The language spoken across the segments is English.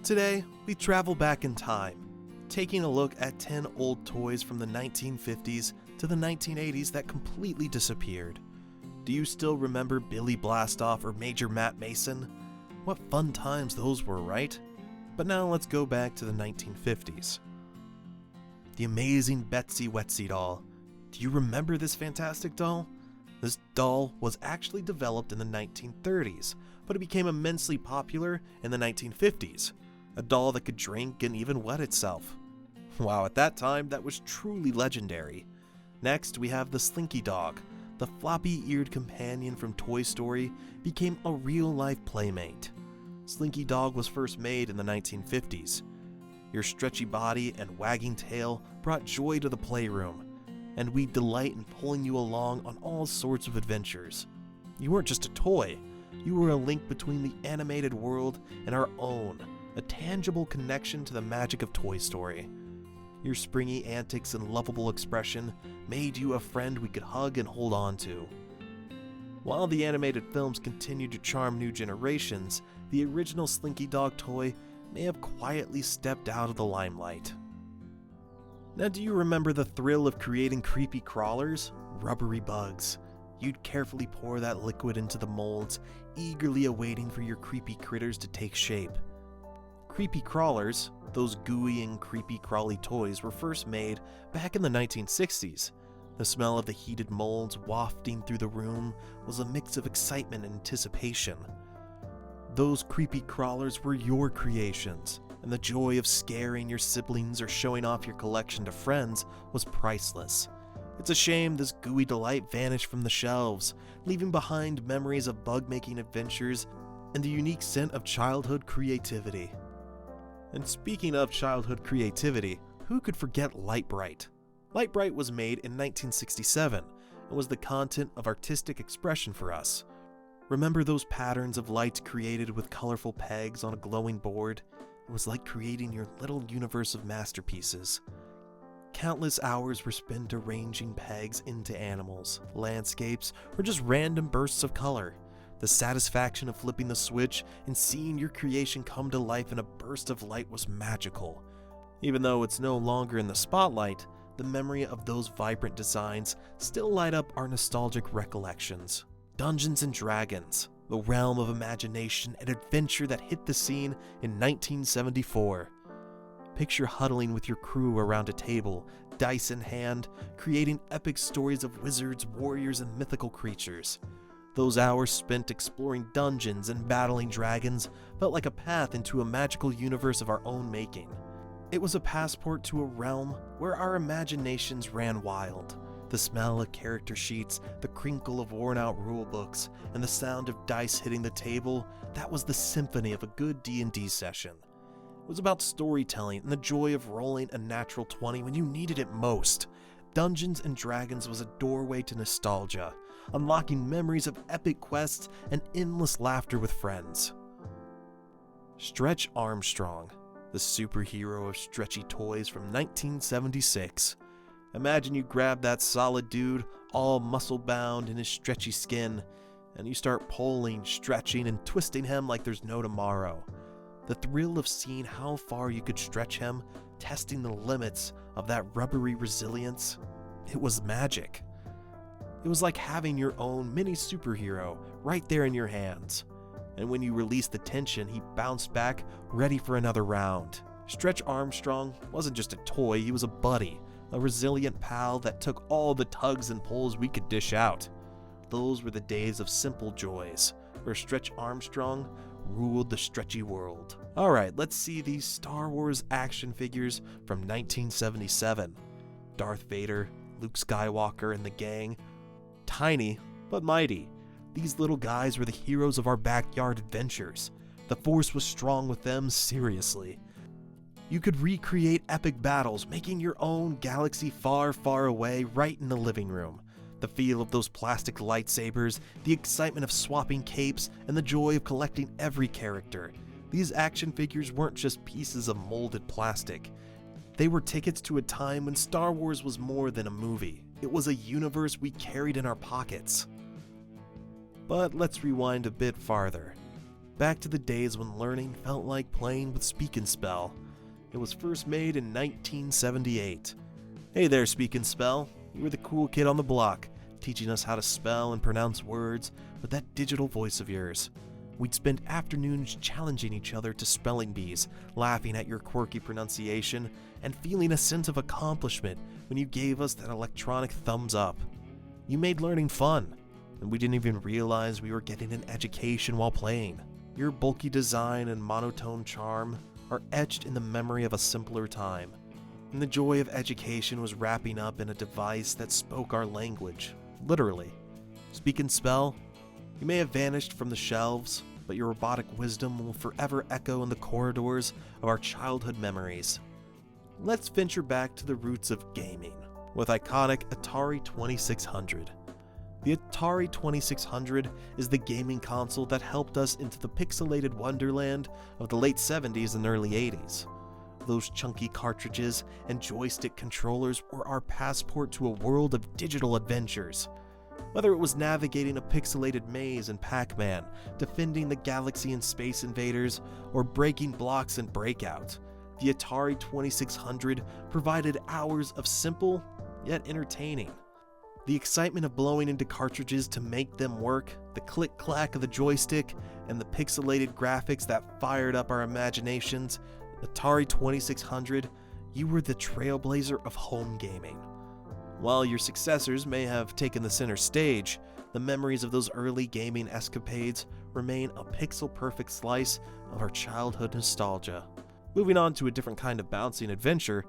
Today, we travel back in time, taking a look at 10 old toys from the 1950s to the 1980s that completely disappeared. Do you still remember Billy Blastof or Major Matt Mason? What fun times those were, right? But now let's go back to the 1950s. The amazing Betsy Wetsy Doll. Do you remember this fantastic doll? This doll was actually developed in the 1930s, but it became immensely popular in the 1950s. A doll that could drink and even wet itself. Wow, at that time, that was truly legendary. Next, we have the Slinky Dog. The floppy-eared companion from Toy Story became a real-life playmate. Slinky Dog was first made in the 1950s. Your stretchy body and wagging tail brought joy to the playroom, and we delight in pulling you along on all sorts of adventures. You weren't just a toy, you were a link between the animated world and our own, a tangible connection to the magic of Toy Story. Your springy antics and lovable expression made you a friend we could hug and hold on to. While the animated films continued to charm new generations, the original Slinky Dog toy may have quietly stepped out of the limelight. Now, do you remember the thrill of creating creepy crawlers? Rubbery bugs. You'd carefully pour that liquid into the molds, eagerly awaiting for your creepy critters to take shape. Creepy crawlers, those gooey and creepy crawly toys, were first made back in the 1960s. The smell of the heated molds wafting through the room was a mix of excitement and anticipation. Those creepy crawlers were your creations, and the joy of scaring your siblings or showing off your collection to friends was priceless. It's a shame this gooey delight vanished from the shelves, leaving behind memories of bug-making adventures and the unique scent of childhood creativity. And speaking of childhood creativity, who could forget Lite-Brite? Lite-Brite was made in 1967 and was the content of artistic expression for us. Remember those patterns of lights created with colorful pegs on a glowing board? It was like creating your little universe of masterpieces. Countless hours were spent arranging pegs into animals, landscapes, or just random bursts of color. The satisfaction of flipping the switch and seeing your creation come to life in a burst of light was magical. Even though it's no longer in the spotlight, the memory of those vibrant designs still light up our nostalgic recollections. Dungeons and Dragons, the realm of imagination and adventure that hit the scene in 1974. Picture huddling with your crew around a table, dice in hand, creating epic stories of wizards, warriors, and mythical creatures. Those hours spent exploring dungeons and battling dragons felt like a path into a magical universe of our own making. It was a passport to a realm where our imaginations ran wild. The smell of character sheets, the crinkle of worn-out rulebooks, and the sound of dice hitting the table, that was the symphony of a good D&D session. It was about storytelling and the joy of rolling a natural 20 when you needed it most. Dungeons and Dragons was a doorway to nostalgia, unlocking memories of epic quests and endless laughter with friends. Stretch Armstrong, the superhero of stretchy toys from 1976. Imagine you grab that solid dude, all muscle-bound in his stretchy skin, and you start pulling, stretching, and twisting him like there's no tomorrow. The thrill of seeing how far you could stretch him, testing the limits of that rubbery resilience, it was magic. It was like having your own mini superhero right there in your hands. And when you released the tension, he bounced back, ready for another round. Stretch Armstrong wasn't just a toy, he was a buddy, a resilient pal that took all the tugs and pulls we could dish out. Those were the days of simple joys, where Stretch Armstrong ruled the stretchy world. Alright, let's see these Star Wars action figures from 1977. Darth Vader, Luke Skywalker, and the gang. Tiny, but mighty. These little guys were the heroes of our backyard adventures. The Force was strong with them, seriously. You could recreate epic battles, making your own galaxy far, far away right in the living room. The feel of those plastic lightsabers, the excitement of swapping capes, and the joy of collecting every character. These action figures weren't just pieces of molded plastic. They were tickets to a time when Star Wars was more than a movie. It was a universe we carried in our pockets. But let's rewind a bit farther. Back to the days when learning felt like playing with Speak and Spell. It was first made in 1978. Hey there, Speak and Spell. You were the cool kid on the block, teaching us how to spell and pronounce words with that digital voice of yours. We'd spend afternoons challenging each other to spelling bees, laughing at your quirky pronunciation, and feeling a sense of accomplishment when you gave us that electronic thumbs up. You made learning fun, and we didn't even realize we were getting an education while playing. Your bulky design and monotone charm are etched in the memory of a simpler time, and the joy of education was wrapping up in a device that spoke our language, literally. Speak and Spell, you may have vanished from the shelves, but your robotic wisdom will forever echo in the corridors of our childhood memories. Let's venture back to the roots of gaming with iconic Atari 2600. The Atari 2600 is the gaming console that helped us into the pixelated wonderland of the late 70s and early 80s. Those chunky cartridges and joystick controllers were our passport to a world of digital adventures. Whether it was navigating a pixelated maze in Pac-Man, defending the galaxy in Space Invaders, or breaking blocks in Breakout, the Atari 2600 provided hours of simple, yet entertaining. The excitement of blowing into cartridges to make them work, the click-clack of the joystick, and the pixelated graphics that fired up our imaginations, Atari 2600, you were the trailblazer of home gaming. While your successors may have taken the center stage, the memories of those early gaming escapades remain a pixel-perfect slice of our childhood nostalgia. Moving on to a different kind of bouncing adventure,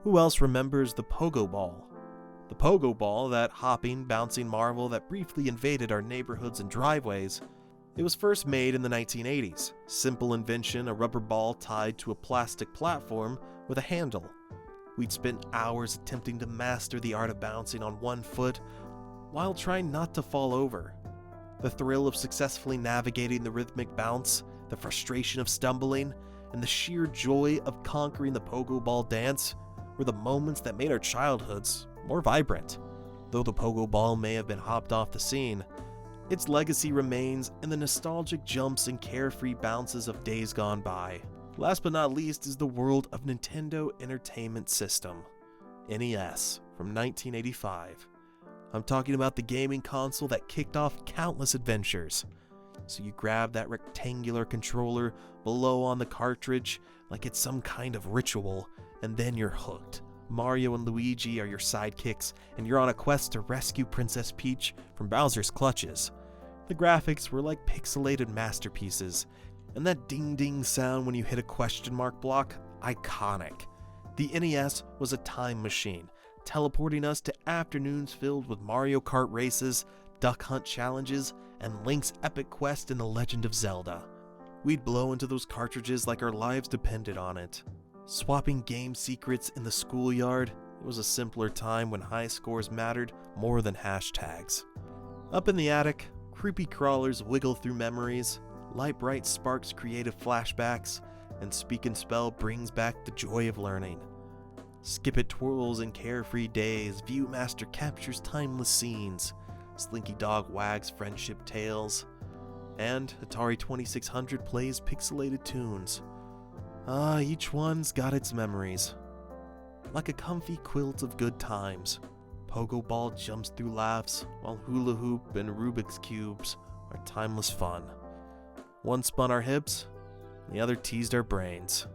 who else remembers the Pogo Ball? The Pogo Ball, that hopping, bouncing marvel that briefly invaded our neighborhoods and driveways. It was first made in the 1980s. Simple invention, a rubber ball tied to a plastic platform with a handle. We'd spent hours attempting to master the art of bouncing on one foot while trying not to fall over. The thrill of successfully navigating the rhythmic bounce, the frustration of stumbling, and the sheer joy of conquering the Pogo Ball dance were the moments that made our childhoods more vibrant. Though the Pogo Ball may have been hopped off the scene, its legacy remains in the nostalgic jumps and carefree bounces of days gone by. Last but not least is the world of Nintendo Entertainment System, NES, from 1985. I'm talking about the gaming console that kicked off countless adventures. So you grab that rectangular controller below on the cartridge like it's some kind of ritual, and then you're hooked. Mario and Luigi are your sidekicks, and you're on a quest to rescue Princess Peach from Bowser's clutches. The graphics were like pixelated masterpieces, and that ding-ding sound when you hit a question mark block, iconic. The NES was a time machine, teleporting us to afternoons filled with Mario Kart races, Duck Hunt challenges, and Link's epic quest in The Legend of Zelda. We'd blow into those cartridges like our lives depended on it. Swapping game secrets in the schoolyard, it was a simpler time when high scores mattered more than hashtags. Up in the attic, creepy crawlers wiggle through memories, light bright sparks creative flashbacks, and Speak and Spell brings back the joy of learning. Skip It twirls in carefree days, Viewmaster captures timeless scenes, Slinky Dog wags friendship tales, and Atari 2600 plays pixelated tunes. Each one's got its memories. Like a comfy quilt of good times, Pogo Ball jumps through laughs, while Hula Hoop and Rubik's Cubes are timeless fun. One spun our hips, the other teased our brains.